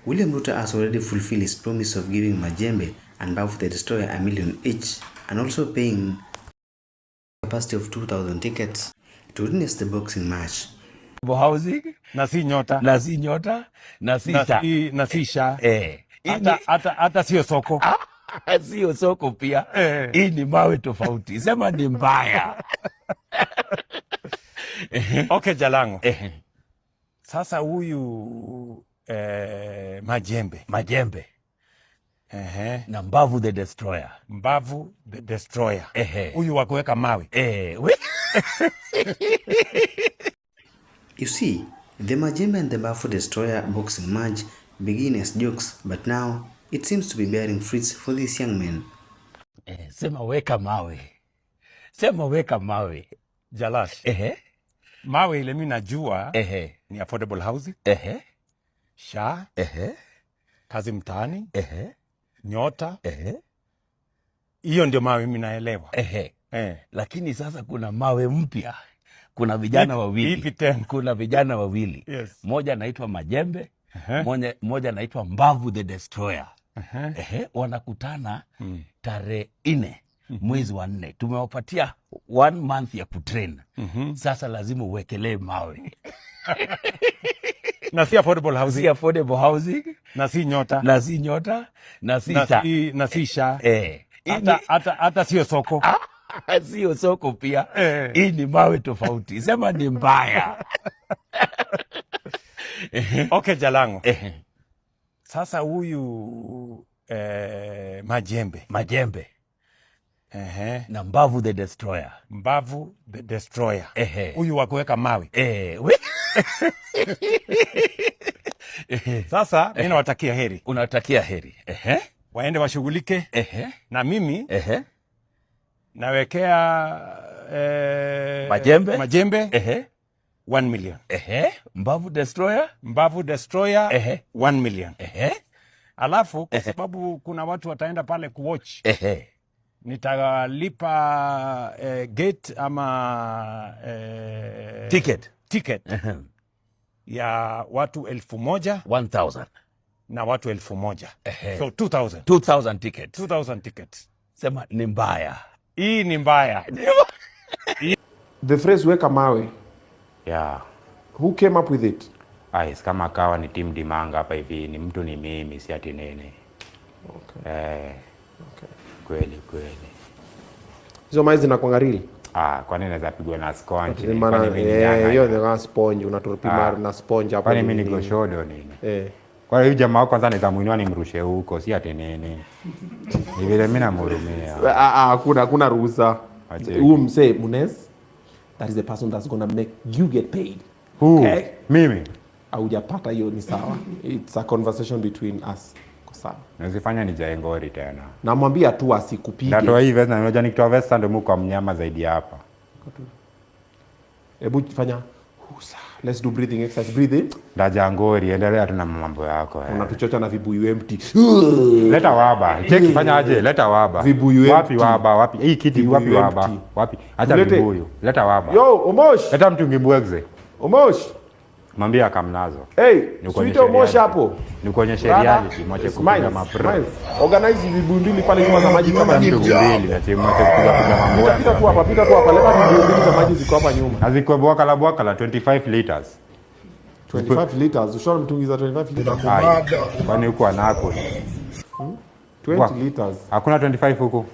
William Ruto has already fulfilled his promise of giving Majembe and Mbavu the Destroyer $1 million each and also paying a capacity of 2,000 tickets to witness the boxing match. Housing na si nyota na si nyota na si na si sha hata sio soko sio soko pia. Hii ni mawe tofauti, sema ni mbaya. Okay, Jalango. Sasa huyu Majembe na Mbavu the Destroyer. Mbavu the Destroyer. Huyu wa kuweka mawe. You see, the Majembe and the Mbavu Destroyer boxing match began as jokes, but now it seems to be bearing fruits for these young men. Sema weka mawe. Sema weka mawe. Jalash. Mawe ile mimi najua ni affordable housing. Sha. Kazi mtaani. Nyota. Hiyo ndio mawe mimi naelewa. Lakini sasa kuna mawe mpya. Kuna vijana wawili. Ipi tena? Kuna vijana wawili. Yes. Moja anaitwa Majembe, moja anaitwa Mbavu the Destroyer. Wanakutana tarehe 4 mwezi wa 4. Tumewapatia 1 month ya kutrain. Sasa lazima uwekelee mawe. Na si affordable housing. Si affordable housing. Na si nyota. Na si nyota. Na si na si sha. Hata sio soko. Sio soko pia. Hii ni mawe tofauti, sema ni mbaya. Okay, Jalango. Sasa huyu Majembe na Mbavu the Destroyer. Mbavu the Destroyer. Huyu wa kuweka mawe. Sasa mimi nawatakia heri. Unatakia heri. Waende washughulike. Na mimi nawekea Majembe 1 million. Mbavu Destroyer 1 million. Alafu kwa sababu kuna watu wataenda pale kuwatch, nitalipa gate ama ticket ya watu 1,000 na watu 1,000. So 2,000 tickets. 2,000 tickets. Sema ni mbaya. Hii ni mbaya. The phrase weka mawe. Yeah. Who came up with it? Kama kawa ni team Dimanga hapa hivi, ni mtu ni mimi, si ati nene. Okay. Okay. Kweli. Hizo mawe zinakuanga real? Kwa nini naweza pigwa na sponge? Hiyo ni kama sponge, unatoropa na sponge hapo. Kwani mimi niko shodo nini? Kwa hiyo jamaa kwanza anaweza muinua nimrushe huko, si ati nene. Ni vile mimi namhurumia. Hakuna ruhusa. Huyu msee Munez, that is the person that's going to make you get paid. Who? Okay? Mimi. Haujapata hiyo ni sawa. It's a conversation between us. Kwa sawa. Nazifanya ni jaengori tena. Namwambia tu asikupige. Natoa hii vest na unajua nikitoa vest ndio mko mnyama zaidi hapa. Hebu fanya. Let's do breathing exercise. Breathe in. Ndajangori, endelea tu na mambo yako. Unatuchocha na vibuyu empty. Leta waba. Cheki fanya aje? Leta waba. Vibuyu wapi waba? Wapi? Hii kiti wapi waba? Wapi? Acha vibuyu. Leta waba. Yo, Omosh. Leta mtungi mbwegze. Omosh. Mwambie akamnazo. Hey, suite Omosh hapo. Nikuonyeshe reality, mwache kupiga mapro. Organize vibuyu mbili pale nyuma za maji kama vibuyu mbili na timu mwache kupiga mambo. Pita tu hapa, leta vibuyu mbili za maji ziko hapa nyuma. Haziko bwaka la 25 liters. 25 liters. Ushaona mtungi za 25 liters? Kwani huko anako? 20 liters. Hakuna 25 huko.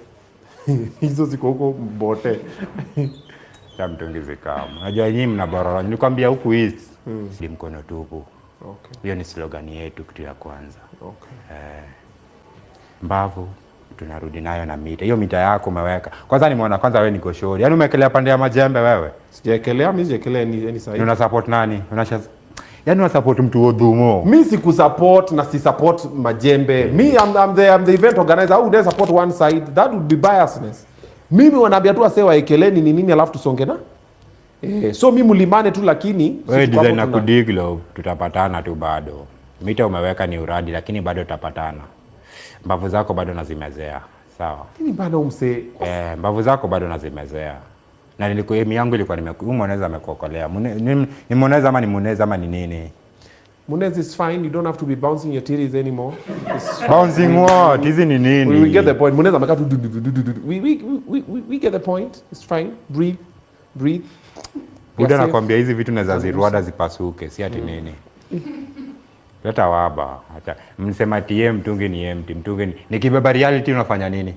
Hizo ziko huko Mbote. Ya mtungi zikama. Unajua nyinyi mnaborora. Nilikwambia huku east. Ni mkono tupu. Okay. Hiyo ni slogan yetu kitu ya kwanza. Okay. Mbavu tunarudi nayo na mita. Hiyo mita yako umeweka. Kwanza nimeona kwanza wewe niko shori. Yaani umekelea pande ya Majembe wewe? Sijaekelea, mimi sijaekelea ni sahihi. Una support nani? Yaani una support mtu Odhumo. Mimi siku support na si support Majembe. Me I'm the event organizer. Who does support one side? That would be biasness. Mimi wanaambia tu asewa ekeleni ni nini alafu tusonge na. So mimi mlimane tu lakini wewe design na kudiglo tutapatana tu bado. Mita umeweka ni uradi lakini bado tutapatana. Mbavu zako bado nazimezea. Sawa. Mimi bado umse. Mbavu zako bado nazimezea. Na nilikuwa yangu ilikuwa nimeunaweza amekuokolea. Nimoneza ama ni muneza ama ni nini? Munez is fine. You don't have to be bouncing your titties anymore. Bouncing what? Hizi ni nini? We get the point. Munez ameka tu. We get the point. It's fine. Breathe. Buda nakwambia hizi vitu naweza ziruada zipasuke, si ati nini. Leta waba. Acha msema TM mtungi ni empty. Mtungi nikibeba reality unafanya nini?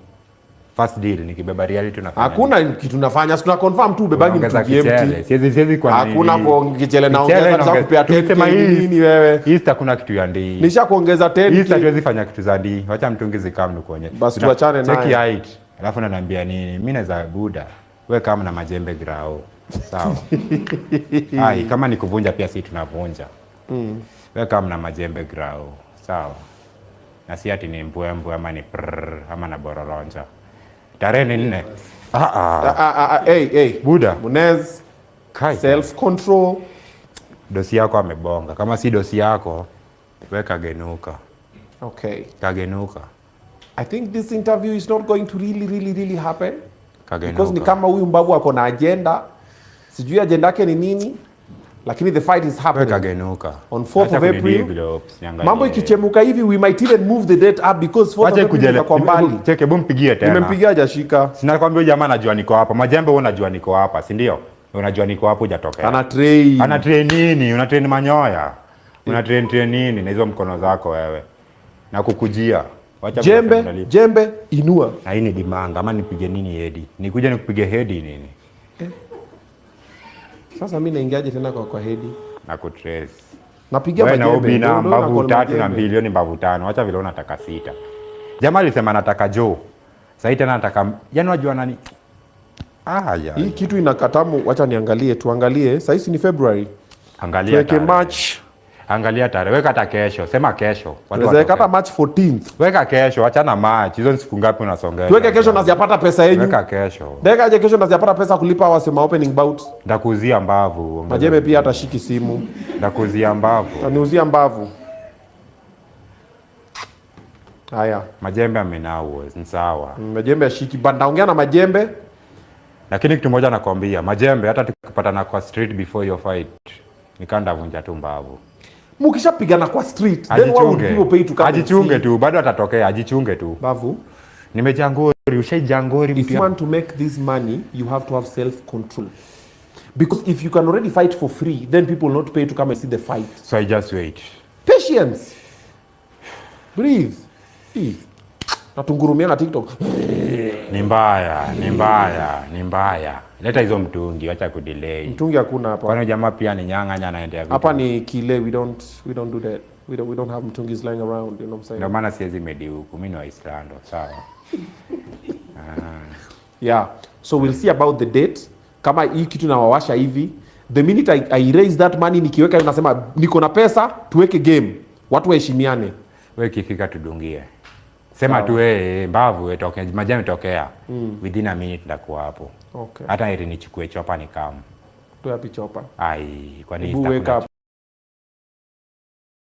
First deal nikibeba reality unafanya. Hakuna kitu nafanya. Tuna confirm tu bebangi mtungi empty. Siwezi kwa nini? Hakuna kuongezele na ongeza za kupea 10 nini wewe? Easter kuna kitu ya ndii. Nisha kuongeza 10. Easter hatuwezi fanya kitu za ndii. Wacha mtungi zikamu kuonyesha. Basi tuachane naye. Check height. Alafu ananiambia nini? Mimi naweza Buda. Wewe kama na majembe grao. Sawa. Ai, kama ni kuvunja pia si tunavunja. Wewe kama na majembe grao. Sawa. Na si ati ni mbwembwe ama ni ama na bororonja. Tarehe 4. Hey. Buda. Munez. Self control. Dosi yako amebonga. Kama si dosi yako, wewe kagenuka. Okay. Kagenuka. I think this interview is not going to really happen. Kagenuka. Because ni kama huyu mbavu ako na agenda. Sijui agenda yake ni nini. Lakini the fight is happening. Kagenuka. On 4th of April. Mambo ikichemuka hivi, we might even move the date up because 4th of April is kwa mbali. Cheke boom pigie tena. Nimempigia hajashika. Sina kwambia jamaa anajua niko hapa. Majembe wewe unajua niko hapa, si ndio? Unajua niko hapo hujatokea. Ana train. Ana train nini? Una train manyoya. Una train nini na hizo mkono zako wewe? Na kukujia. Wacha jembe inua. Na hii ni dimanga ama nipige nini hedi? Nikuje nikupige hedi nini? Sasa mimi naingiaje tena kwa hedi? Na kutrace. Napigia majembe. Wewe na ubina mbavu 3 na bilioni mbavu 5. Acha vile unataka 6. Jamaa alisema nataka Joe. Sasa tena nataka yani unajua nani? Ya. Hii kitu inakatamu, wacha niangalie, tuangalie. Sasa hizi ni February. Angalia tarehe. March. Angalia tarehe. Weka hata kesho. Sema kesho. Weka hata March 14th. Weka kesho, acha na March. Hizo ni siku ngapi unasongea? Tuweke kesho na ziapata pesa yenu. Weka kesho. Weka kesho na ziapata pesa kulipa wasema opening bout. Ndakuzia mbavu. Majembe pia atashiki simu. Ndakuzia mbavu. Aniuzia mbavu. Haya. Majembe amenao, ni sawa. Majembe ashiki banda ongea na majembe. Lakini kitu moja nakwambia, majembe hata tukipatana kwa street before your fight, nikanda vunja tu mbavu. Mukishapigana kwa street, then why would people pay to come? Ajichunge tu, bado atatokea, ajichunge tu. Bavu. Nimejangori, ushaijangori mtu. If you want to make this money, you have to have self control. Because if you can already fight for free, then people will not pay to come and see the fight. So I just wait. Patience. Breathe. Natungurumia na TikTok. Ni mbaya. Leta hizo mtungi, acha kudelay. Mtungi hakuna hapa. Kwani jamaa pia ni nyang'anya anaendea vitu. Hapa ni kile, we don't do that. We don't have mtungis lying around, you know what I'm saying? Ndio maana siwezi medi huku, mimi ni wa Islando, sawa. Yeah. So we'll see about the date. Kama hii kitu nawawasha hivi, the minute I raise that money nikiweka hiyo nasema niko na pesa, tuweke game. Watu waheshimiane. Wewe kifika tudungie. Sema tu mbavu etoke majani tokea. Within a minute ndakuwa hapo. Okay. Hata ili nichukue chopa ni kama. Tu yapi chopa? Ai, kwani Wake up.